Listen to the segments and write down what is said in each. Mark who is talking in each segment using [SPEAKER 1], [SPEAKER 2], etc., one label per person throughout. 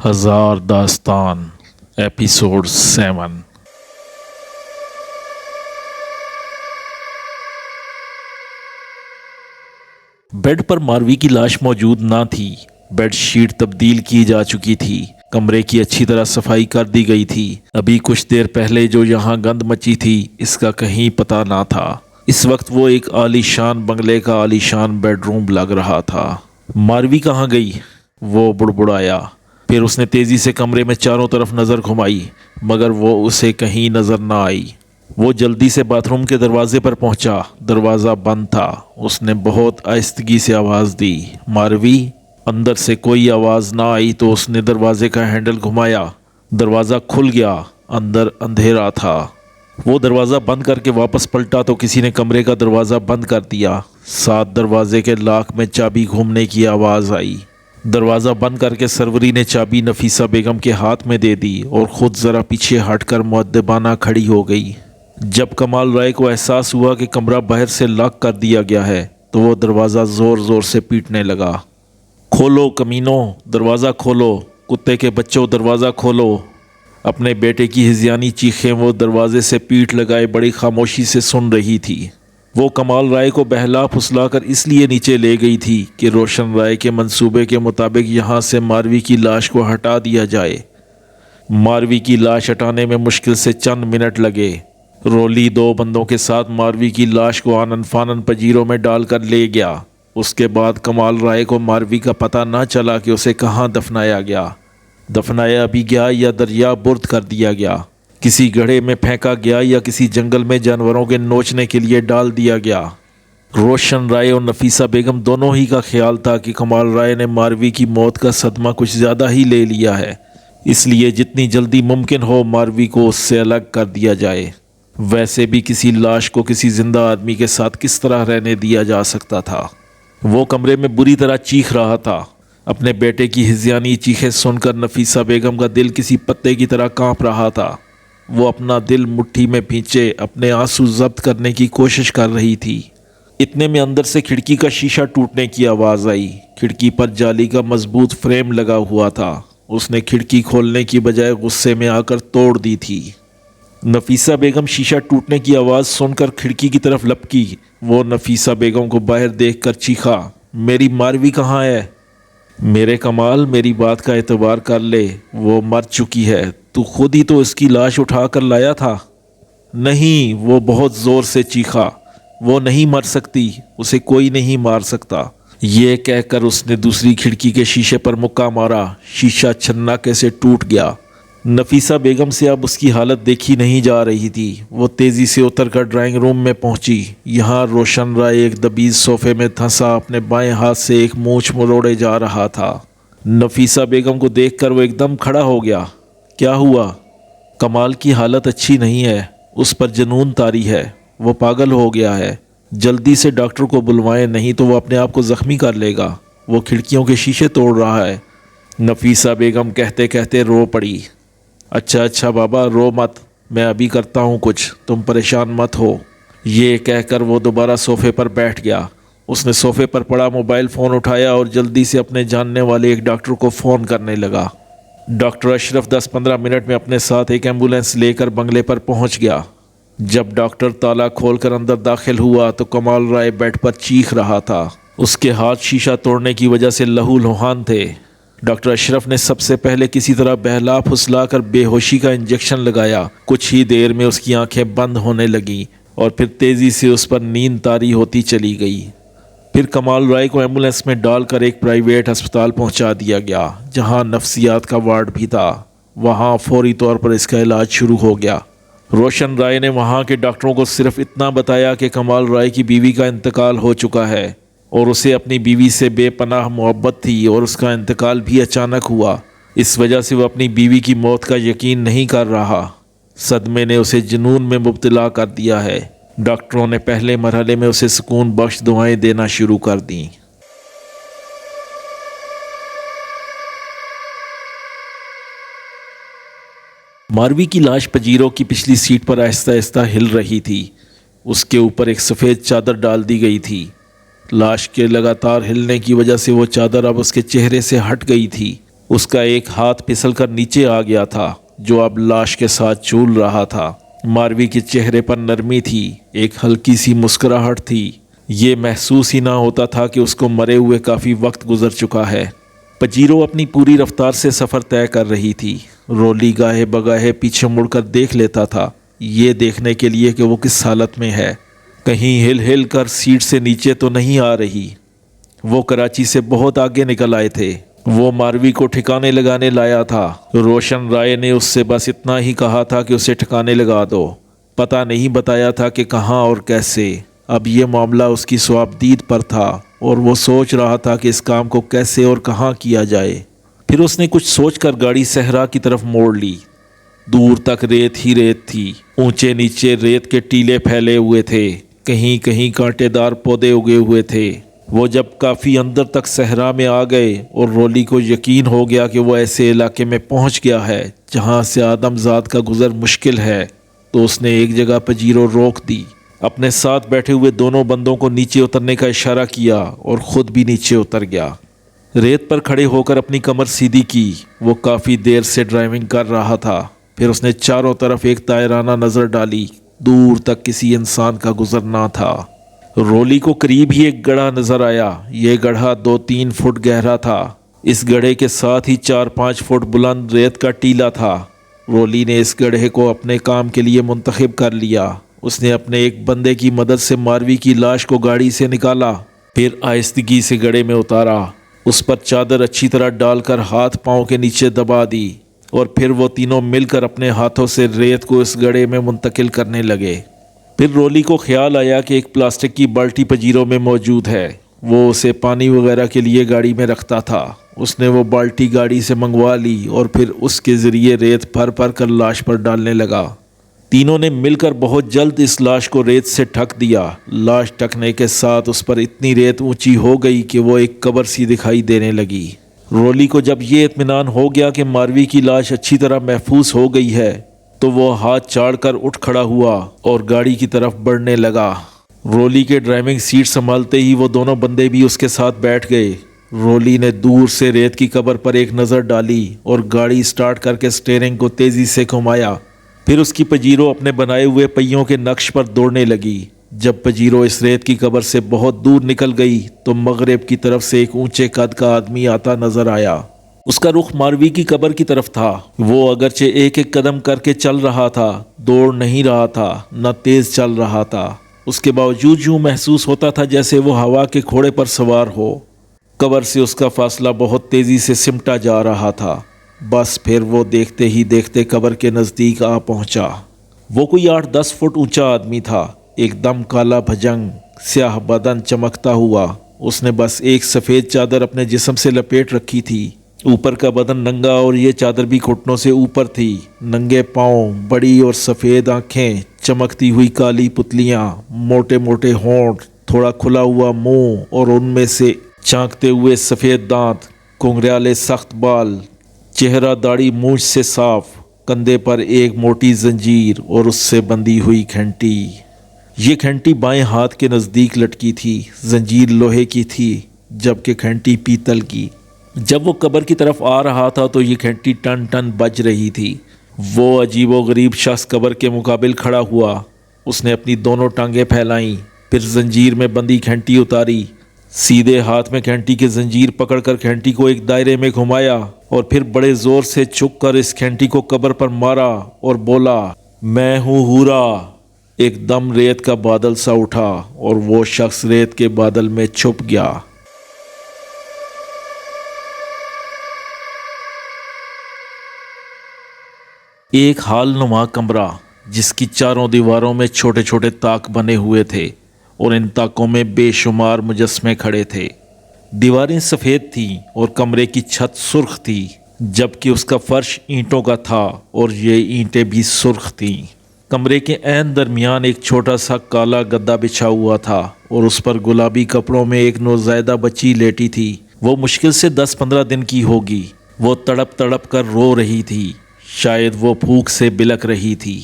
[SPEAKER 1] ہزار داستان episode 7۔ Bed پر ماروی کی لاش موجود نہ تھی۔ بیڈ شیٹ تبدیل کی جا چکی تھی۔ کمرے کی اچھی طرح صفائی کر دی گئی تھی۔ ابھی کچھ دیر پہلے جو یہاں گند مچی تھی اس کا کہیں پتہ نہ تھا۔ اس وقت وہ ایک عالی شان بنگلے کا عالی شان بیڈ روم لگ رہا تھا۔ ماروی کہاں گئی؟ وہ بڑبڑایا۔ پھر اس نے تیزی سے کمرے میں چاروں طرف نظر گھمائی مگر وہ اسے کہیں نظر نہ آئی۔ وہ جلدی سے باتھ روم کے دروازے پر پہنچا۔ دروازہ بند تھا۔ اس نے بہت آہستگی سے آواز دی، ماروی؟ اندر سے کوئی آواز نہ آئی تو اس نے دروازے کا ہینڈل گھمایا۔ دروازہ کھل گیا۔ اندر اندھیرا تھا۔ وہ دروازہ بند کر کے واپس پلٹا تو کسی نے کمرے کا دروازہ بند کر دیا۔ ساتھ دروازے کے لاک میں چابی گھومنے کی آواز آئی۔ دروازہ بند کر کے سروری نے چابی نفیسہ بیگم کے ہاتھ میں دے دی اور خود ذرا پیچھے ہٹ کر مؤدبانہ کھڑی ہو گئی۔ جب کمال رائے کو احساس ہوا کہ کمرہ باہر سے لاک کر دیا گیا ہے تو وہ دروازہ زور زور سے پیٹنے لگا۔ کھولو کمینوں، دروازہ کھولو، کتے کے بچوں دروازہ کھولو۔ اپنے بیٹے کی ہذیانی چیخیں وہ دروازے سے پیٹھ لگائے بڑی خاموشی سے سن رہی تھی۔ وہ کمال رائے کو بہلا پھسلا کر اس لیے نیچے لے گئی تھی کہ روشن رائے کے منصوبے کے مطابق یہاں سے ماروی کی لاش کو ہٹا دیا جائے۔ ماروی کی لاش ہٹانے میں مشکل سے چند منٹ لگے۔ رولی 2 بندوں کے ساتھ ماروی کی لاش کو آنن فانن پجیروں میں ڈال کر لے گیا۔ اس کے بعد کمال رائے کو ماروی کا پتہ نہ چلا کہ اسے کہاں دفنایا گیا۔ دفنایا بھی گیا یا دریا برد کر دیا گیا، کسی گڑھے میں پھینکا گیا یا کسی جنگل میں جانوروں کے نوچنے کے لیے ڈال دیا گیا۔ روشن رائے اور نفیسہ بیگم دونوں ہی کا خیال تھا کہ کمال رائے نے ماروی کی موت کا صدمہ کچھ زیادہ ہی لے لیا ہے، اس لیے جتنی جلدی ممکن ہو ماروی کو اس سے الگ کر دیا جائے۔ ویسے بھی کسی لاش کو کسی زندہ آدمی کے ساتھ کس طرح رہنے دیا جا سکتا تھا؟ وہ کمرے میں بری طرح چیخ رہا تھا۔ اپنے بیٹے کی ہذیانی چیخیں سن کر نفیسہ بیگم کا دل کسی پتے کی طرح کانپ رہا تھا۔ وہ اپنا دل مٹھی میں بھینچے اپنے آنسو ضبط کرنے کی کوشش کر رہی تھی۔ اتنے میں اندر سے کھڑکی کا شیشہ ٹوٹنے کی آواز آئی۔ کھڑکی پر جالی کا مضبوط فریم لگا ہوا تھا۔ اس نے کھڑکی کھولنے کی بجائے غصے میں آ کر توڑ دی تھی۔ نفیسہ بیگم شیشہ ٹوٹنے کی آواز سن کر کھڑکی کی طرف لپکی۔ وہ نفیسہ بیگم کو باہر دیکھ کر چیخا، میری ماروی کہاں ہے؟ میرے کمال، میری بات کا اعتبار کر لے، وہ مر چکی ہے۔ تو خود ہی تو اس کی لاش اٹھا کر لایا تھا۔ نہیں، وہ بہت زور سے چیخا، وہ نہیں مر سکتی، اسے کوئی نہیں مار سکتا۔ یہ کہہ کر اس نے دوسری کھڑکی کے شیشے پر مکہ مارا۔ شیشہ چھناکے سے ٹوٹ گیا۔ نفیسہ بیگم سے اب اس کی حالت دیکھی نہیں جا رہی تھی۔ وہ تیزی سے اتر کر ڈرائنگ روم میں پہنچی۔ یہاں روشن رائے ایک دبیز صوفے میں دھنسا اپنے بائیں ہاتھ سے ایک مونچھ مروڑے جا رہا تھا۔ نفیسہ بیگم کو دیکھ کر وہ ایک دم کھڑا ہو گیا۔ کیا ہوا؟ کمال کی حالت اچھی نہیں ہے، اس پر جنون طاری ہے، وہ پاگل ہو گیا ہے، جلدی سے ڈاکٹر کو بلوائیں نہیں تو وہ اپنے آپ کو زخمی کر لے گا، وہ کھڑکیوں کے شیشے توڑ رہا ہے۔ نفیسہ بیگم کہتے کہتے رو پڑی۔ اچھا بابا رو مت، میں ابھی کرتا ہوں کچھ، تم پریشان مت ہو۔ یہ کہہ کر وہ دوبارہ صوفے پر بیٹھ گیا۔ اس نے صوفے پر پڑا موبائل فون اٹھایا اور جلدی سے اپنے جاننے والے ایک ڈاکٹر کو فون کرنے لگا۔ ڈاکٹر اشرف 10-15 منٹ میں اپنے ساتھ ایک ایمبولینس لے کر بنگلے پر پہنچ گیا۔ جب ڈاکٹر تالا کھول کر اندر داخل ہوا تو کمال رائے بیڈ پر چیخ رہا تھا۔ اس کے ہاتھ شیشہ توڑنے کی وجہ سے لہو لہان تھے۔ ڈاکٹر اشرف نے سب سے پہلے کسی طرح بہلا پھسلا کر بے ہوشی کا انجیکشن لگایا۔ کچھ ہی دیر میں اس کی آنکھیں بند ہونے لگیں اور پھر تیزی سے اس پر نیند طاری ہوتی چلی گئی۔ پھر کمال رائے کو ایمبولینس میں ڈال کر ایک پرائیویٹ ہسپتال پہنچا دیا گیا جہاں نفسیات کا وارڈ بھی تھا۔ وہاں فوری طور پر اس کا علاج شروع ہو گیا۔ روشن رائے نے وہاں کے ڈاکٹروں کو صرف اتنا بتایا کہ کمال رائے کی بیوی کا انتقال ہو چکا ہے اور اسے اپنی بیوی سے بے پناہ محبت تھی اور اس کا انتقال بھی اچانک ہوا۔ اس وجہ سے وہ اپنی بیوی کی موت کا یقین نہیں کر رہا۔ صدمے نے اسے جنون میں مبتلا کر دیا ہے۔ ڈاکٹروں نے پہلے مرحلے میں اسے سکون بخش دعائیں دینا شروع کر دیں۔ ماروی کی لاش پجیروں کی پچھلی سیٹ پر آہستہ آہستہ ہل رہی تھی۔ اس کے اوپر ایک سفید چادر ڈال دی گئی تھی۔ لاش کے لگاتار ہلنے کی وجہ سے وہ چادر اب اس کے چہرے سے ہٹ گئی تھی۔ اس کا ایک ہاتھ پھسل کر نیچے آ گیا تھا جو اب لاش کے ساتھ جھول رہا تھا۔ ماروی کے چہرے پر نرمی تھی، ایک ہلکی سی مسکراہٹ تھی۔ یہ محسوس ہی نہ ہوتا تھا کہ اس کو مرے ہوئے کافی وقت گزر چکا ہے۔ پجیرو اپنی پوری رفتار سے سفر طے کر رہی تھی۔ رولی گاہے بگاہے پیچھے مڑ کر دیکھ لیتا تھا، یہ دیکھنے کے لیے کہ وہ کس حالت میں ہے، کہیں ہل ہل کر سیٹ سے نیچے تو نہیں آ رہی۔ وہ کراچی سے بہت آگے نکل آئے تھے۔ وہ ماروی کو ٹھکانے لگانے لایا تھا۔ روشن رائے نے اس سے بس اتنا ہی کہا تھا کہ اسے ٹھکانے لگا دو، پتہ نہیں بتایا تھا کہ کہاں اور کیسے۔ اب یہ معاملہ اس کی صوابدید پر تھا اور وہ سوچ رہا تھا کہ اس کام کو کیسے اور کہاں کیا جائے۔ پھر اس نے کچھ سوچ کر گاڑی صحرا کی طرف موڑ لی۔ دور تک ریت ہی ریت تھی، اونچے نیچے ریت کے ٹیلے پھیلے ہوئے تھے، کہیں کہیں کانٹے دار پودے اگے ہوئے تھے۔ وہ جب کافی اندر تک صحرا میں آ گئے اور رولی کو یقین ہو گیا کہ وہ ایسے علاقے میں پہنچ گیا ہے جہاں سے آدم ذات کا گزر مشکل ہے، تو اس نے ایک جگہ پجیرو روک دی، اپنے ساتھ بیٹھے ہوئے دونوں بندوں کو نیچے اترنے کا اشارہ کیا اور خود بھی نیچے اتر گیا۔ ریت پر کھڑے ہو کر اپنی کمر سیدھی کی۔ وہ کافی دیر سے ڈرائیونگ کر رہا تھا۔ پھر اس نے چاروں طرف ایک دائرانہ نظر ڈالی، دور تک کسی انسان کا گزر نہ تھا۔ رولی کو قریب ہی ایک گڑھا نظر آیا۔ یہ گڑھا 2-3 فٹ گہرا تھا۔ اس گڑھے کے ساتھ ہی 4-5 فٹ بلند ریت کا ٹیلا تھا۔ رولی نے اس گڑھے کو اپنے کام کے لیے منتخب کر لیا۔ اس نے اپنے ایک بندے کی مدد سے ماروی کی لاش کو گاڑی سے نکالا، پھر آہستگی سے گڑھے میں اتارا، اس پر چادر اچھی طرح ڈال کر ہاتھ پاؤں کے نیچے دبا دی، اور پھر وہ تینوں مل کر اپنے ہاتھوں سے ریت کو اس گڑھے میں منتقل کرنے لگے۔ پھر رولی کو خیال آیا کہ ایک پلاسٹک کی بالٹی پجیرو میں موجود ہے، وہ اسے پانی وغیرہ کے لیے گاڑی میں رکھتا تھا۔ اس نے وہ بالٹی گاڑی سے منگوا لی اور پھر اس کے ذریعے ریت بھر بھر کر لاش پر ڈالنے لگا۔ تینوں نے مل کر بہت جلد اس لاش کو ریت سے ڈھک دیا۔ لاش ڈھکنے کے ساتھ اس پر اتنی ریت اونچی ہو گئی کہ وہ ایک قبر سی دکھائی دینے لگی۔ رولی کو جب یہ اطمینان ہو گیا کہ ماروی کی لاش اچھی طرح محفوظ ہو گئی ہے تو وہ ہاتھ چاڑ کر اٹھ کھڑا ہوا اور گاڑی کی طرف بڑھنے لگا۔ رولی کے ڈرائیونگ سیٹ سنبھالتے ہی وہ دونوں بندے بھی اس کے ساتھ بیٹھ گئے۔ رولی نے دور سے ریت کی قبر پر ایک نظر ڈالی اور گاڑی سٹارٹ کر کے سٹیئرنگ کو تیزی سے گھمایا۔ پھر اس کی پجیرو اپنے بنائے ہوئے پہیوں کے نقش پر دوڑنے لگی۔ جب پجیرو اس ریت کی قبر سے بہت دور نکل گئی تو مغرب کی طرف سے ایک اونچے قد کا آدمی آتا نظر آیا۔ اس کا رخ ماروی کی قبر کی طرف تھا۔ وہ اگرچہ ایک ایک قدم کر کے چل رہا تھا، دوڑ نہیں رہا تھا، نہ تیز چل رہا تھا، اس کے باوجود یوں محسوس ہوتا تھا جیسے وہ ہوا کے گھوڑے پر سوار ہو۔ قبر سے اس کا فاصلہ بہت تیزی سے سمٹا جا رہا تھا۔ بس پھر وہ دیکھتے ہی دیکھتے قبر کے نزدیک آ پہنچا۔ وہ کوئی 8-10 فٹ اونچا آدمی تھا، ایک دم کالا بھجنگ، سیاہ بدن چمکتا ہوا۔ اس نے بس ایک سفید چادر اپنے جسم سے لپیٹ رکھی تھی، اوپر کا بدن ننگا اور یہ چادر بھی گھٹنوں سے اوپر تھی۔ ننگے پاؤں، بڑی اور سفید آنکھیں، چمکتی ہوئی کالی پتلیاں، موٹے موٹے ہونٹ، تھوڑا کھلا ہوا منہ اور ان میں سے چانکتے ہوئے سفید دانت، گھنگریالے سخت بال، چہرہ داڑھی مونچھ سے صاف، کندھے پر ایک موٹی زنجیر اور اس سے بندھی ہوئی گھنٹی۔ یہ گھنٹی بائیں ہاتھ کے نزدیک لٹکی تھی۔ زنجیر لوہے کی تھی جبکہ گھنٹی پیتل کی۔ جب وہ قبر کی طرف آ رہا تھا تو یہ گھنٹی ٹن ٹن بج رہی تھی۔ وہ عجیب و غریب شخص قبر کے مقابل کھڑا ہوا۔ اس نے اپنی دونوں ٹانگیں پھیلائیں، پھر زنجیر میں بندھی گھنٹی اتاری، سیدھے ہاتھ میں گھنٹی کی زنجیر پکڑ کر گھنٹی کو ایک دائرے میں گھمایا اور پھر بڑے زور سے چھک کر اس گھنٹی کو قبر پر مارا اور بولا، میں ہوں ہورا۔ ایک دم ریت کا بادل سا اٹھا اور وہ شخص ریت کے بادل میں چھپ گیا۔ ایک ہال نما کمرہ جس کی چاروں دیواروں میں چھوٹے چھوٹے طاق بنے ہوئے تھے اور ان طاقوں میں بے شمار مجسمے کھڑے تھے۔ دیواریں سفید تھیں اور کمرے کی چھت سرخ تھی، جبکہ اس کا فرش اینٹوں کا تھا اور یہ اینٹیں بھی سرخ تھیں۔ کمرے کے عین درمیان ایک چھوٹا سا کالا گدا بچھا ہوا تھا اور اس پر گلابی کپڑوں میں ایک نوزائیدہ بچی لیٹی تھی۔ وہ مشکل سے 10-15 دن کی ہوگی۔ وہ تڑپ تڑپ کر رو رہی تھی، شاید وہ بھوک سے بلک رہی تھی۔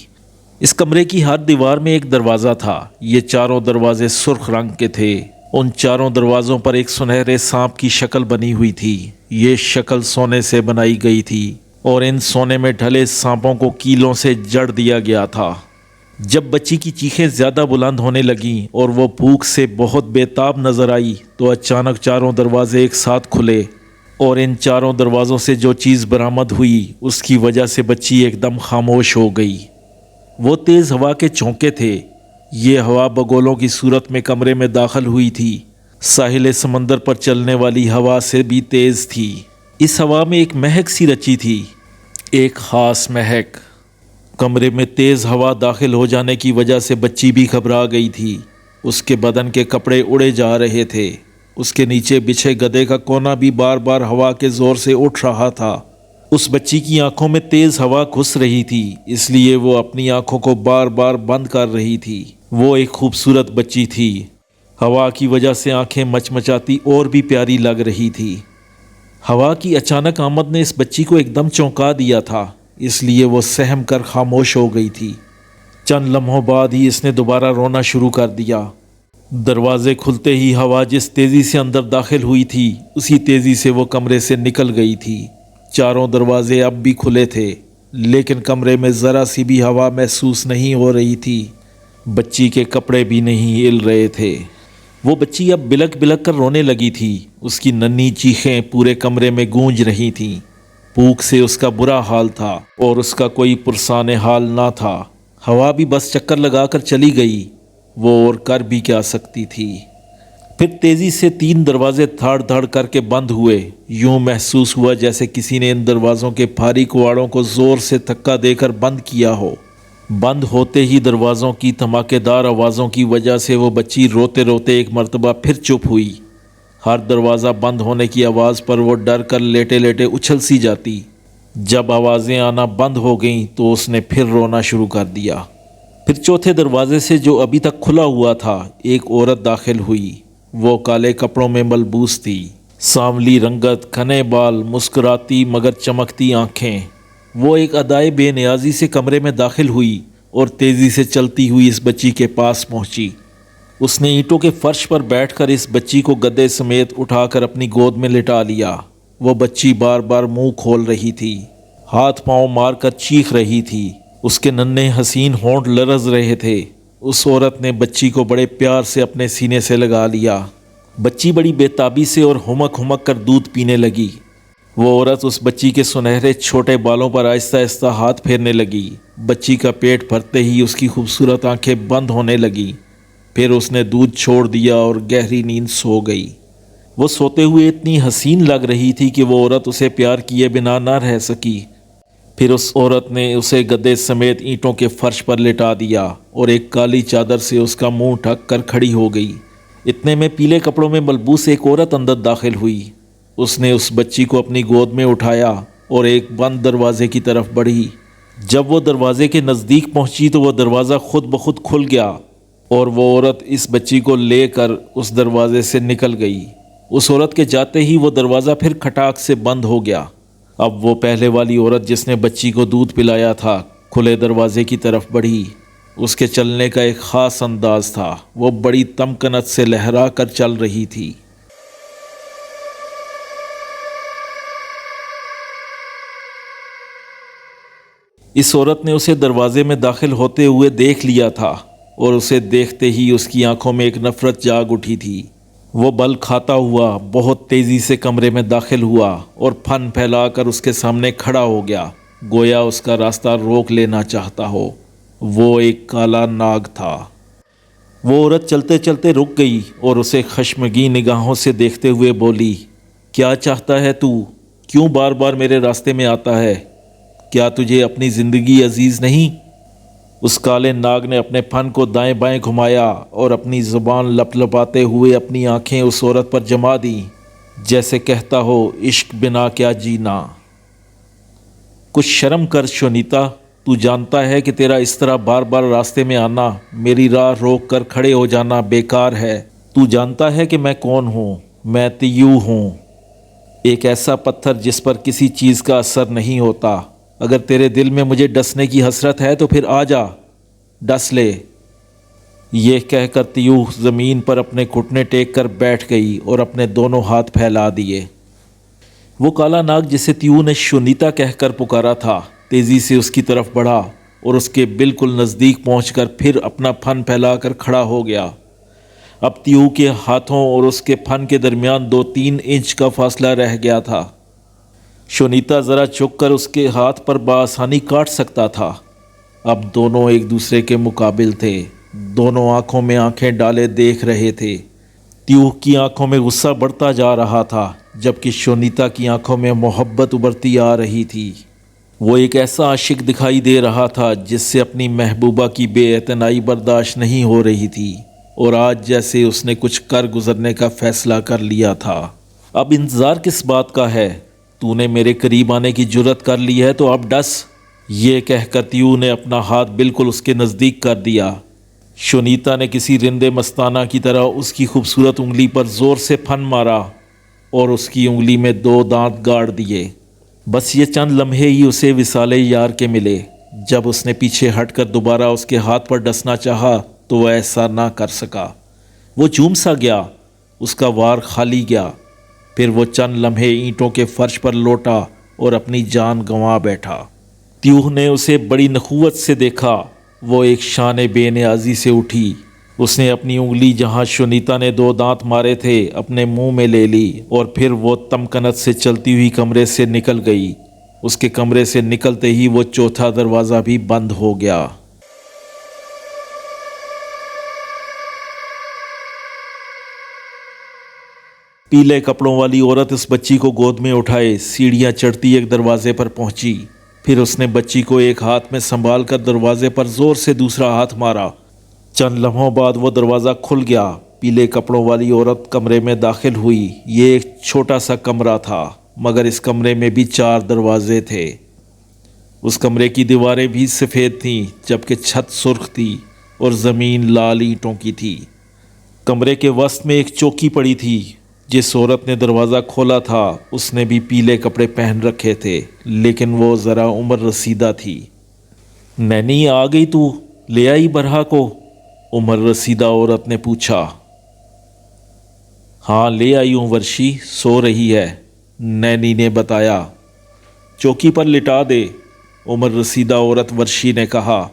[SPEAKER 1] اس کمرے کی ہر دیوار میں ایک دروازہ تھا۔ یہ چاروں دروازے سرخ رنگ کے تھے ان چاروں دروازوں پر ایک سنہرے سانپ کی شکل بنی ہوئی تھی۔ یہ شکل سونے سے بنائی گئی تھی اور ان سونے میں ڈھلے سانپوں کو کیلوں سے جڑ دیا گیا تھا۔ جب بچی کی چیخیں زیادہ بلند ہونے لگیں اور وہ بھوک سے بہت بے تاب نظر آئی تو اچانک چاروں دروازے ایک ساتھ کھلے اور ان چاروں دروازوں سے جو چیز برآمد ہوئی اس کی وجہ سے بچی ایک دم خاموش ہو گئی۔ وہ تیز ہوا کے چونکے تھے۔ یہ ہوا بگولوں کی صورت میں کمرے میں داخل ہوئی تھی۔ ساحل سمندر پر چلنے والی ہوا سے بھی تیز تھی۔ اس ہوا میں ایک مہک سی رچی تھی، ایک خاص مہک۔ کمرے میں تیز ہوا داخل ہو جانے کی وجہ سے بچی بھی گھبرا گئی تھی۔ اس کے بدن کے کپڑے اڑے جا رہے تھے۔ اس کے نیچے بچھے گدے کا کونا بھی بار بار ہوا کے زور سے اٹھ رہا تھا۔ اس بچی کی آنکھوں میں تیز ہوا گھس رہی تھی، اس لیے وہ اپنی آنکھوں کو بار بار بند کر رہی تھی۔ وہ ایک خوبصورت بچی تھی۔ ہوا کی وجہ سے آنکھیں مچمچاتی اور بھی پیاری لگ رہی تھی۔ ہوا کی اچانک آمد نے اس بچی کو ایک دم چونکا دیا تھا، اس لیے وہ سہم کر خاموش ہو گئی تھی۔ چند لمحوں بعد ہی اس نے دوبارہ رونا شروع کر دیا۔ دروازے کھلتے ہی ہوا جس تیزی سے اندر داخل ہوئی تھی اسی تیزی سے وہ کمرے سے نکل گئی تھی۔ چاروں دروازے اب بھی کھلے تھے لیکن کمرے میں ذرا سی بھی ہوا محسوس نہیں ہو رہی تھی۔ بچی کے کپڑے بھی نہیں ہل رہے تھے۔ وہ بچی اب بلک بلک کر رونے لگی تھی۔ اس کی ننھی چیخیں پورے کمرے میں گونج رہی تھیں۔ بھوک سے اس کا برا حال تھا اور اس کا کوئی پرسان حال نہ تھا۔ ہوا بھی بس چکر لگا کر چلی گئی، وہ اور کر بھی کیا سکتی تھی۔ پھر تیزی سے 3 دروازے دھڑ دھڑ کر کے بند ہوئے۔ یوں محسوس ہوا جیسے کسی نے ان دروازوں کے بھاری کواڑوں کو زور سے دھکا دے کر بند کیا ہو۔ بند ہوتے ہی دروازوں کی دھماکے دار آوازوں کی وجہ سے وہ بچی روتے روتے ایک مرتبہ پھر چپ ہوئی۔ ہر دروازہ بند ہونے کی آواز پر وہ ڈر کر لیٹے لیٹے اچھل سی جاتی۔ جب آوازیں آنا بند ہو گئیں تو اس نے پھر رونا شروع کر دیا۔ پھر چوتھے دروازے سے جو ابھی تک کھلا ہوا تھا ایک عورت داخل ہوئی۔ وہ کالے کپڑوں میں ملبوس تھی، سانولی رنگت، گھنے بال، مسکراتی مگر چمکتی آنکھیں۔ وہ ایک ادائے بے نیازی سے کمرے میں داخل ہوئی اور تیزی سے چلتی ہوئی اس بچی کے پاس پہنچی۔ اس نے اینٹوں کے فرش پر بیٹھ کر اس بچی کو گدے سمیت اٹھا کر اپنی گود میں لٹا لیا۔ وہ بچی بار بار منہ کھول رہی تھی، ہاتھ پاؤں مار کر چیخ رہی تھی۔ اس کے ننھے حسین ہونٹ لرز رہے تھے۔ اس عورت نے بچی کو بڑے پیار سے اپنے سینے سے لگا لیا۔ بچی بڑی بے تابی سے اور ہمک ہمک کر دودھ پینے لگی۔ وہ عورت اس بچی کے سنہرے چھوٹے بالوں پر آہستہ آہستہ ہاتھ پھیرنے لگی۔ بچی کا پیٹ بھرتے ہی اس کی خوبصورت آنکھیں بند ہونے لگیں۔ پھر اس نے دودھ چھوڑ دیا اور گہری نیند سو گئی۔ وہ سوتے ہوئے اتنی حسین لگ رہی تھی کہ وہ عورت اسے پیار کیے بنا نہ رہ سکی۔ پھر اس عورت نے اسے گدے سمیت اینٹوں کے فرش پر لٹا دیا اور ایک کالی چادر سے اس کا منہ ڈھک کر کھڑی ہو گئی۔ اتنے میں پیلے کپڑوں میں ملبوس ایک عورت اندر داخل ہوئی۔ اس نے اس بچی کو اپنی گود میں اٹھایا اور ایک بند دروازے کی طرف بڑھی۔ جب وہ دروازے کے نزدیک پہنچی تو وہ دروازہ خود بخود کھل گیا اور وہ عورت اس بچی کو لے کر اس دروازے سے نکل گئی۔ اس عورت کے جاتے ہی وہ دروازہ پھر کھٹاک سے بند ہو گیا۔ اب وہ پہلے والی عورت جس نے بچی کو دودھ پلایا تھا کھلے دروازے کی طرف بڑھی۔ اس کے چلنے کا ایک خاص انداز تھا، وہ بڑی تمکنت سے لہرا کر چل رہی تھی۔ اس عورت نے اسے دروازے میں داخل ہوتے ہوئے دیکھ لیا تھا اور اسے دیکھتے ہی اس کی آنکھوں میں ایک نفرت جاگ اٹھی تھی۔ وہ بل کھاتا ہوا بہت تیزی سے کمرے میں داخل ہوا اور پھن پھیلا کر اس کے سامنے کھڑا ہو گیا، گویا اس کا راستہ روک لینا چاہتا ہو۔ وہ ایک کالا ناگ تھا۔ وہ عورت چلتے چلتے رک گئی اور اسے خشمگین نگاہوں سے دیکھتے ہوئے بولی، کیا چاہتا ہے تو؟ کیوں بار بار میرے راستے میں آتا ہے؟ کیا تجھے اپنی زندگی عزیز نہیں؟ اس کالے ناگ نے اپنے پھن کو دائیں بائیں گھمایا اور اپنی زبان لپ لپاتے ہوئے اپنی آنکھیں اس عورت پر جما دیں، جیسے کہتا ہو عشق بنا کیا جینا۔ کچھ شرم کر شونیتا، تو جانتا ہے کہ تیرا اس طرح بار بار راستے میں آنا، میری راہ روک کر کھڑے ہو جانا بیکار ہے۔ تو جانتا ہے کہ میں کون ہوں؟ میں تیو ہوں، ایک ایسا پتھر جس پر کسی چیز کا اثر نہیں ہوتا۔ اگر تیرے دل میں مجھے ڈسنے کی حسرت ہے تو پھر آ جا، ڈس لے۔ یہ کہہ کر تیوہ زمین پر اپنے گھٹنے ٹیک کر بیٹھ گئی اور اپنے دونوں ہاتھ پھیلا دیے۔ وہ کالا ناگ جسے تیوہ نے شونیتا کہہ کر پکارا تھا تیزی سے اس کی طرف بڑھا اور اس کے بالکل نزدیک پہنچ کر پھر اپنا پھن پھیلا کر کھڑا ہو گیا۔ اب تیوہ کے ہاتھوں اور اس کے پھن کے درمیان 2-3 انچ کا فاصلہ رہ گیا تھا۔ شونیتا ذرا جھک کر اس کے ہاتھ پر بآسانی کاٹ سکتا تھا۔ اب دونوں ایک دوسرے کے مقابل تھے، دونوں آنکھوں میں آنکھیں ڈالے دیکھ رہے تھے۔ تیوہ کی آنکھوں میں غصہ بڑھتا جا رہا تھا جبکہ شونیتا کی آنکھوں میں محبت ابھرتی آ رہی تھی۔ وہ ایک ایسا عاشق دکھائی دے رہا تھا جس سے اپنی محبوبہ کی بے اعتنائی برداشت نہیں ہو رہی تھی، اور آج جیسے اس نے کچھ کر گزرنے کا فیصلہ کر لیا تھا۔ اب انتظار کس بات کا ہے؟ تو نے میرے قریب آنے کی جرت کر لی ہے تو اب ڈس۔ یہ کہہ کر تیوہ نے اپنا ہاتھ بالکل اس کے نزدیک کر دیا۔ شونیتا نے کسی رندے مستانہ کی طرح اس کی خوبصورت انگلی پر زور سے پھن مارا اور اس کی انگلی میں 2 دانت گاڑ دیے۔ بس یہ چند لمحے ہی اسے وصال یار کے ملے۔ جب اس نے پیچھے ہٹ کر دوبارہ اس کے ہاتھ پر ڈسنا چاہا تو وہ ایسا نہ کر سکا۔ وہ جھوم سا گیا، اس کا وار خالی گیا۔ پھر وہ چند لمحے اینٹوں کے فرش پر لوٹا اور اپنی جان گنوا بیٹھا۔ تیوہ نے اسے بڑی نخوت سے دیکھا۔ وہ ایک شان بے نیازی سے اٹھی۔ اس نے اپنی انگلی جہاں شونیتا نے 2 دانت مارے تھے اپنے منہ میں لے لی اور پھر وہ تمکنت سے چلتی ہوئی کمرے سے نکل گئی۔ اس کے کمرے سے نکلتے ہی وہ چوتھا دروازہ بھی بند ہو گیا۔ پیلے کپڑوں والی عورت اس بچی کو گود میں اٹھائے سیڑھیاں چڑھتی ایک دروازے پر پہنچی۔ پھر اس نے بچی کو ایک ہاتھ میں سنبھال کر دروازے پر زور سے دوسرا ہاتھ مارا۔ چند لمحوں بعد وہ دروازہ کھل گیا۔ پیلے کپڑوں والی عورت کمرے میں داخل ہوئی۔ یہ ایک چھوٹا سا کمرہ تھا مگر اس کمرے میں بھی 4 دروازے تھے۔ اس کمرے کی دیواریں بھی سفید تھیں جبکہ چھت سرخ تھی اور زمین لال اینٹوں کی تھی۔ کمرے کے وسط میں ایک چوکی پڑی تھی۔ جس عورت نے دروازہ کھولا تھا اس نے بھی پیلے کپڑے پہن رکھے تھے لیکن وہ ذرا عمر رسیدہ تھی۔ نینی آ گئی تو؟ لے آئی برہا کو؟ عمر رسیدہ عورت نے پوچھا۔ ہاں لے آئی ہوں ورشی، سو رہی ہے، نینی نے بتایا۔ چوکی پر لٹا دے، عمر رسیدہ عورت ورشی نے کہا۔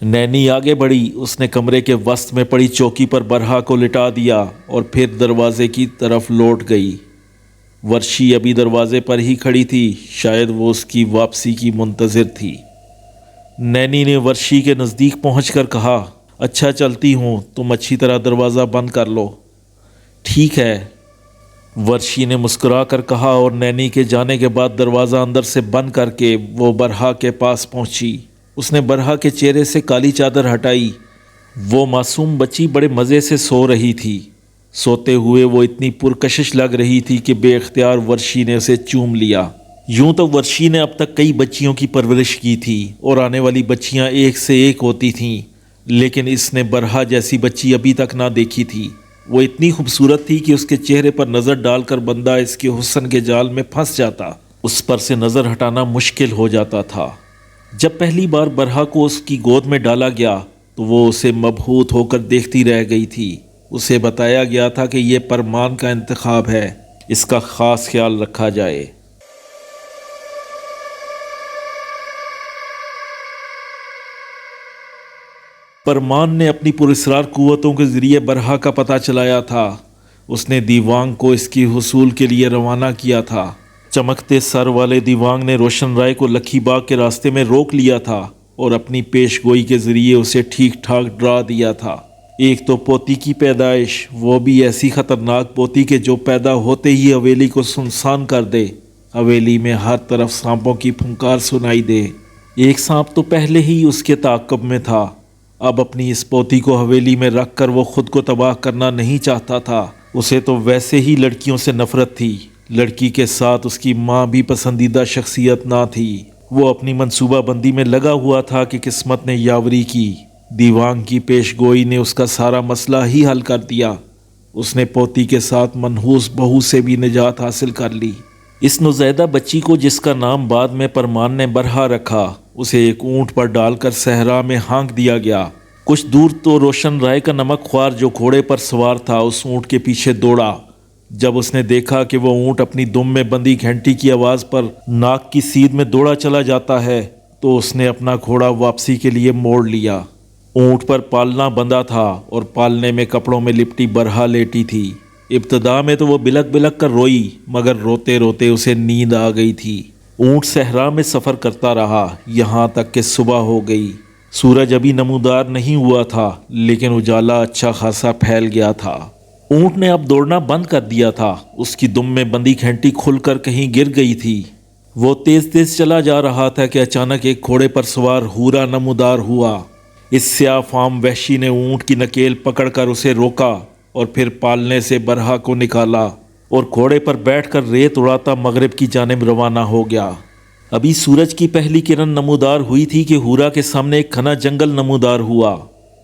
[SPEAKER 1] نینی آگے بڑھی، اس نے کمرے کے وسط میں پڑی چوکی پر برہا کو لٹا دیا اور پھر دروازے کی طرف لوٹ گئی۔ ورشی ابھی دروازے پر ہی کھڑی تھی، شاید وہ اس کی واپسی کی منتظر تھی۔ نینی نے ورشی کے نزدیک پہنچ کر کہا، اچھا چلتی ہوں، تم اچھی طرح دروازہ بند کر لو۔ ٹھیک ہے، ورشی نے مسکرا کر کہا اور نینی کے جانے کے بعد دروازہ اندر سے بند کر کے وہ برہا کے پاس پہنچی۔ اس نے برہا کے چہرے سے کالی چادر ہٹائی۔ وہ معصوم بچی بڑے مزے سے سو رہی تھی۔ سوتے ہوئے وہ اتنی پرکشش لگ رہی تھی کہ بے اختیار ورشی نے اسے چوم لیا۔ یوں تو ورشی نے اب تک کئی بچیوں کی پرورش کی تھی اور آنے والی بچیاں ایک سے ایک ہوتی تھیں، لیکن اس نے برہا جیسی بچی ابھی تک نہ دیکھی تھی۔ وہ اتنی خوبصورت تھی کہ اس کے چہرے پر نظر ڈال کر بندہ اس کے حسن کے جال میں پھنس جاتا، اس پر سے نظر ہٹانا مشکل ہو جاتا تھا۔ جب پہلی بار برہا کو اس کی گود میں ڈالا گیا تو وہ اسے مبہوت ہو کر دیکھتی رہ گئی تھی۔ اسے بتایا گیا تھا کہ یہ پرمان کا انتخاب ہے، اس کا خاص خیال رکھا جائے۔ پرمان نے اپنی پراسرار قوتوں کے ذریعے برہا کا پتہ چلایا تھا۔ اس نے دیوانگ کو اس کی حصول کے لیے روانہ کیا تھا۔ چمکتے سر والے دیوانگ نے روشن رائے کو لکھی باغ کے راستے میں روک لیا تھا اور اپنی پیش گوئی کے ذریعے اسے ٹھیک ٹھاک ڈرا دیا تھا۔ ایک تو پوتی کی پیدائش، وہ بھی ایسی خطرناک پوتی کہ جو پیدا ہوتے ہی حویلی کو سنسان کر دے۔ حویلی میں ہر طرف سانپوں کی پھنکار سنائی دے۔ ایک سانپ تو پہلے ہی اس کے تعاقب میں تھا۔ اب اپنی اس پوتی کو حویلی میں رکھ کر وہ خود کو تباہ کرنا نہیں چاہتا تھا۔ اسے تو ویسے ہی لڑکیوں سے نفرت تھی، لڑکی کے ساتھ اس کی ماں بھی پسندیدہ شخصیت نہ تھی۔ وہ اپنی منصوبہ بندی میں لگا ہوا تھا کہ قسمت نے یاوری کی۔ دیوانگ کی پیش گوئی نے اس کا سارا مسئلہ ہی حل کر دیا۔ اس نے پوتی کے ساتھ منحوس بہو سے بھی نجات حاصل کر لی۔ اس نوزائیدہ بچی کو جس کا نام بعد میں پرمان نے برہا رکھا، اسے ایک اونٹ پر ڈال کر صحرا میں ہانک دیا گیا۔ کچھ دور تو روشن رائے کا نمک خوار جو گھوڑے پر سوار تھا اس اونٹ کے پیچھے دوڑا۔ جب اس نے دیکھا کہ وہ اونٹ اپنی دم میں بندھی گھنٹی کی آواز پر ناک کی سیدھ میں دوڑا چلا جاتا ہے تو اس نے اپنا گھوڑا واپسی کے لیے موڑ لیا۔ اونٹ پر پالنا بندھا تھا اور پالنے میں کپڑوں میں لپٹی برہا لیٹی تھی۔ ابتدا میں تو وہ بلک بلک کر روئی، مگر روتے روتے اسے نیند آ گئی تھی۔ اونٹ صحرا میں سفر کرتا رہا یہاں تک کہ صبح ہو گئی۔ سورج ابھی نمودار نہیں ہوا تھا لیکن اجالا اچھا خاصا پھیل گیا تھا۔ اونٹ نے اب دوڑنا بند کر دیا تھا۔ اس کی دم میں بندھی گھنٹی کھل کر کہیں گر گئی تھی۔ وہ تیز تیز چلا جا رہا تھا کہ اچانک ایک گھوڑے پر سوار ہورا نمودار ہوا۔ اس سیاہ فام وحشی نے اونٹ کی نکیل پکڑ کر اسے روکا اور پھر پالنے سے برہا کو نکالا اور گھوڑے پر بیٹھ کر ریت اڑاتا مغرب کی جانب روانہ ہو گیا۔ ابھی سورج کی پہلی کرن نمودار ہوئی تھی کہ ہورا کے سامنے ایک گھنا جنگل نمودار ہوا۔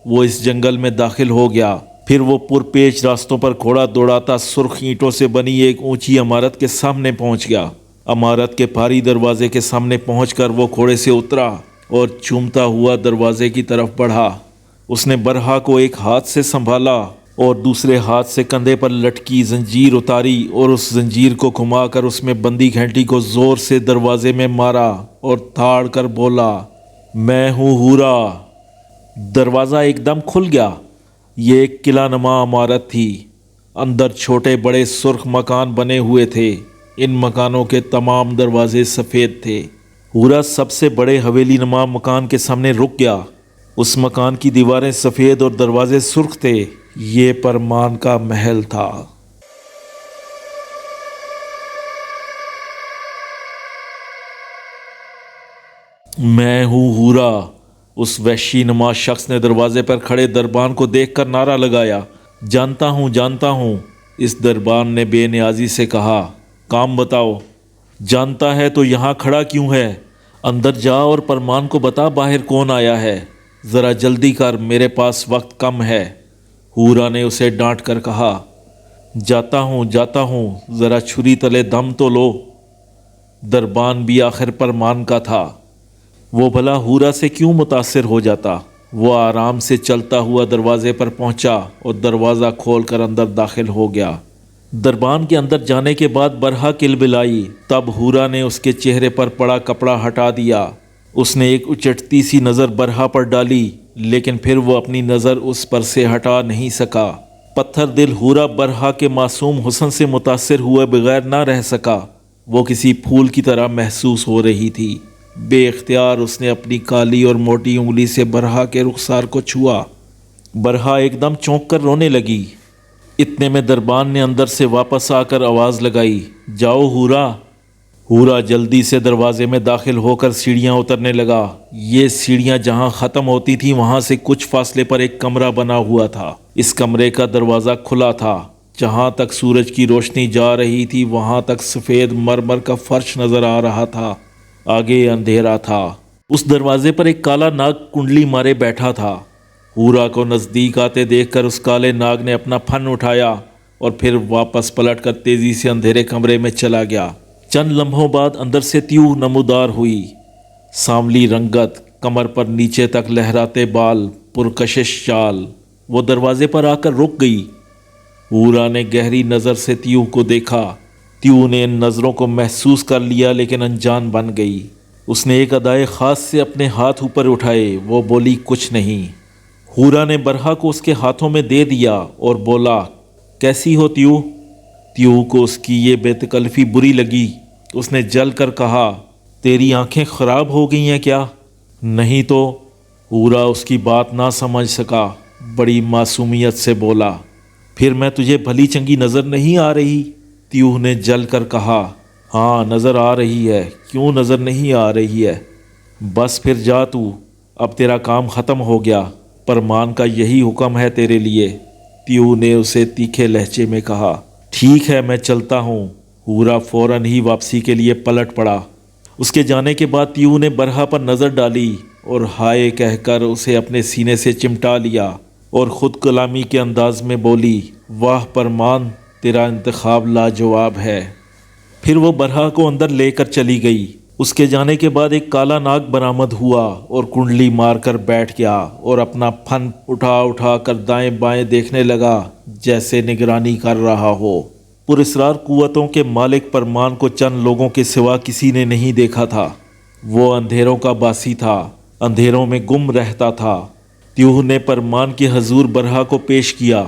[SPEAKER 1] وہ اس جنگل میں داخل ہو گیا۔ پھر وہ پرپیچ راستوں پر گھوڑا دوڑاتا سرخ اینٹوں سے بنی ایک اونچی عمارت کے سامنے پہنچ گیا۔ عمارت کے بھاری دروازے کے سامنے پہنچ کر وہ گھوڑے سے اترا اور چومتا ہوا دروازے کی طرف بڑھا۔ اس نے برہا کو ایک ہاتھ سے سنبھالا اور دوسرے ہاتھ سے کندھے پر لٹکی زنجیر اتاری اور اس زنجیر کو گھما کر اس میں بندھی گھنٹی کو زور سے دروازے میں مارا اور تھاڑ کر بولا، میں ہوں ہورا۔ دروازہ ایک دم کھل گیا۔ یہ ایک قلعہ نما عمارت تھی۔ اندر چھوٹے بڑے سرخ مکان بنے ہوئے تھے۔ ان مکانوں کے تمام دروازے سفید تھے۔ ہورا سب سے بڑے حویلی نما مکان کے سامنے رک گیا۔ اس مکان کی دیواریں سفید اور دروازے سرخ تھے۔ یہ پرمان کا محل تھا۔ میں ہوں ہورا، اس وحشی نما شخص نے دروازے پر کھڑے دربان کو دیکھ کر نعرہ لگایا۔ جانتا ہوں جانتا ہوں، اس دربان نے بے نیازی سے کہا، کام بتاؤ۔ جانتا ہے تو یہاں کھڑا کیوں ہے؟ اندر جا اور پرمان کو بتا باہر کون آیا ہے۔ ذرا جلدی کر، میرے پاس وقت کم ہے۔ ہورا نے اسے ڈانٹ کر کہا، جاتا ہوں، ذرا چھری تلے دم تو لو۔ دربان بھی آخر پرمان کا تھا۔ وہ بھلا ہورا سے کیوں متاثر ہو جاتا؟ وہ آرام سے چلتا ہوا دروازے پر پہنچا اور دروازہ کھول کر اندر داخل ہو گیا۔ دربان کے اندر جانے کے بعد برہا کلبلائی۔ تب ہورا نے اس کے چہرے پر پڑا کپڑا ہٹا دیا۔ اس نے ایک اچٹتی سی نظر برہا پر ڈالی لیکن پھر وہ اپنی نظر اس پر سے ہٹا نہیں سکا۔ پتھر دل ہورا برہا کے معصوم حسن سے متاثر ہوئے بغیر نہ رہ سکا۔ وہ کسی پھول کی طرح محسوس ہو رہی تھی۔ بے اختیار اس نے اپنی کالی اور موٹی انگلی سے برہا کے رخسار کو چھوا۔ برہا ایک دم چونک کر رونے لگی۔ اتنے میں دربان نے اندر سے واپس آ کر آواز لگائی، جاؤ ہورا۔ ہورا جلدی سے دروازے میں داخل ہو کر سیڑھیاں اترنے لگا۔ یہ سیڑھیاں جہاں ختم ہوتی تھیں وہاں سے کچھ فاصلے پر ایک کمرہ بنا ہوا تھا۔ اس کمرے کا دروازہ کھلا تھا۔ جہاں تک سورج کی روشنی جا رہی تھی وہاں تک سفید مرمر کا فرش نظر آ رہا تھا۔ آگے اندھیرا تھا۔ اس دروازے پر ایک کالا ناگ کنڈلی مارے بیٹھا تھا۔ ہورا کو نزدیک آتے دیکھ کر اس کالے ناگ نے اپنا پھن اٹھایا اور پھر واپس پلٹ کر تیزی سے اندھیرے کمرے میں چلا گیا۔ چند لمحوں بعد اندر سے تیو نمودار ہوئی۔ سانولی رنگت، کمر پر نیچے تک لہراتے بال، پرکشش چال۔ وہ دروازے پر آ کر رک گئی۔ ہورا نے گہری نظر سے تیو کو دیکھا۔ تیو نے ان نظروں کو محسوس کر لیا لیکن انجان بن گئی۔ اس نے ایک ادائے خاص سے اپنے ہاتھ اوپر اٹھائے۔ وہ بولی، کچھ نہیں۔ ہورا نے برہا کو اس کے ہاتھوں میں دے دیا اور بولا، کیسی ہو تیو؟ تیو کو اس کی یہ بے تکلفی بری لگی۔ اس نے جل کر کہا، تیری آنکھیں خراب ہو گئی ہیں کیا؟ نہیں تو۔ ہورا اس کی بات نہ سمجھ سکا، بڑی معصومیت سے بولا، پھر میں تجھے بھلی چنگی نظر نہیں آ رہی؟ تیو نے جل کر کہا، ہاں نظر آ رہی ہے، کیوں نظر نہیں آ رہی ہے؟ بس پھر جا تو، اب تیرا کام ختم ہو گیا، پرمان کا یہی حکم ہے تیرے لیے۔ تیو نے اسے تیکھے لہجے میں کہا، ٹھیک ہے میں چلتا ہوں۔ ہورا فوراً ہی واپسی کے لیے پلٹ پڑا۔ اس کے جانے کے بعد تیو نے برہا پر نظر ڈالی اور ہائے کہہ کر اسے اپنے سینے سے چمٹا لیا اور خود کلامی کے انداز میں بولی، واہ پرمان، تیرا انتخاب لاجواب ہے۔ پھر وہ برہا کو اندر لے کر چلی گئی۔ اس کے جانے کے بعد ایک کالا ناگ برآمد ہوا اور کنڈلی مار کر بیٹھ گیا اور اپنا پھن اٹھا اٹھا کر دائیں بائیں دیکھنے لگا جیسے نگرانی کر رہا ہو۔ پراسرار قوتوں کے مالک پرمان کو چند لوگوں کے سوا کسی نے نہیں دیکھا تھا۔ وہ اندھیروں کا باسی تھا، اندھیروں میں گم رہتا تھا۔ تیوہ نے پرمان کے حضور برہا کو پیش کیا۔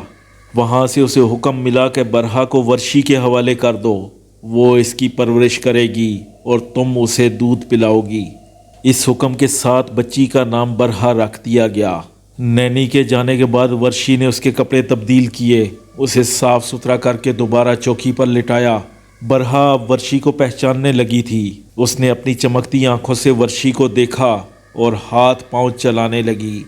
[SPEAKER 1] وہاں سے اسے حکم ملا کہ برہا کو ورشی کے حوالے کر دو، وہ اس کی پرورش کرے گی اور تم اسے دودھ پلاؤ گی۔ اس حکم کے ساتھ بچی کا نام برہا رکھ دیا گیا۔ نینی کے جانے کے بعد ورشی نے اس کے کپڑے تبدیل کیے، اسے صاف ستھرا کر کے دوبارہ چوکی پر لٹایا۔ برہا اب ورشی کو پہچاننے لگی تھی۔ اس نے اپنی چمکتی آنکھوں سے ورشی کو دیکھا اور ہاتھ پاؤں چلانے لگی۔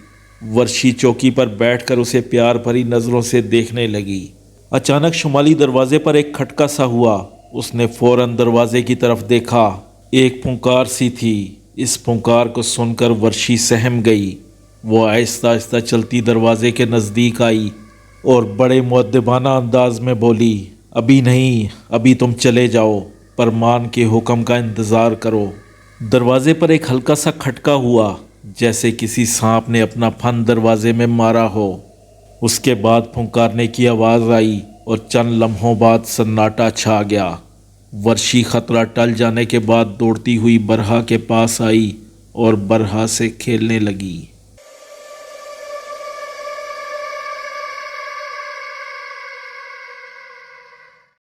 [SPEAKER 1] ورشی چوکی پر بیٹھ کر اسے پیار بھری نظروں سے دیکھنے لگی۔ اچانک شمالی دروازے پر ایک کھٹکا سا ہوا۔ اس نے فوراً دروازے کی طرف دیکھا۔ ایک پھونکار سی تھی۔ اس پھونکار کو سن کر ورشی سہم گئی۔ وہ آہستہ آہستہ چلتی دروازے کے نزدیک آئی اور بڑے مؤدبانہ انداز میں بولی، ابھی نہیں، ابھی تم چلے جاؤ، پرمان کے حکم کا انتظار کرو۔ دروازے پر ایک ہلکا سا کھٹکا ہوا، جیسے کسی سانپ نے اپنا پھن دروازے میں مارا ہو۔ اس کے بعد پھنکارنے کی آواز آئی اور چند لمحوں بعد سناٹا چھا گیا۔ ورشی خطرہ ٹل جانے کے بعد دوڑتی ہوئی برہا کے پاس آئی اور برہا سے کھیلنے لگی۔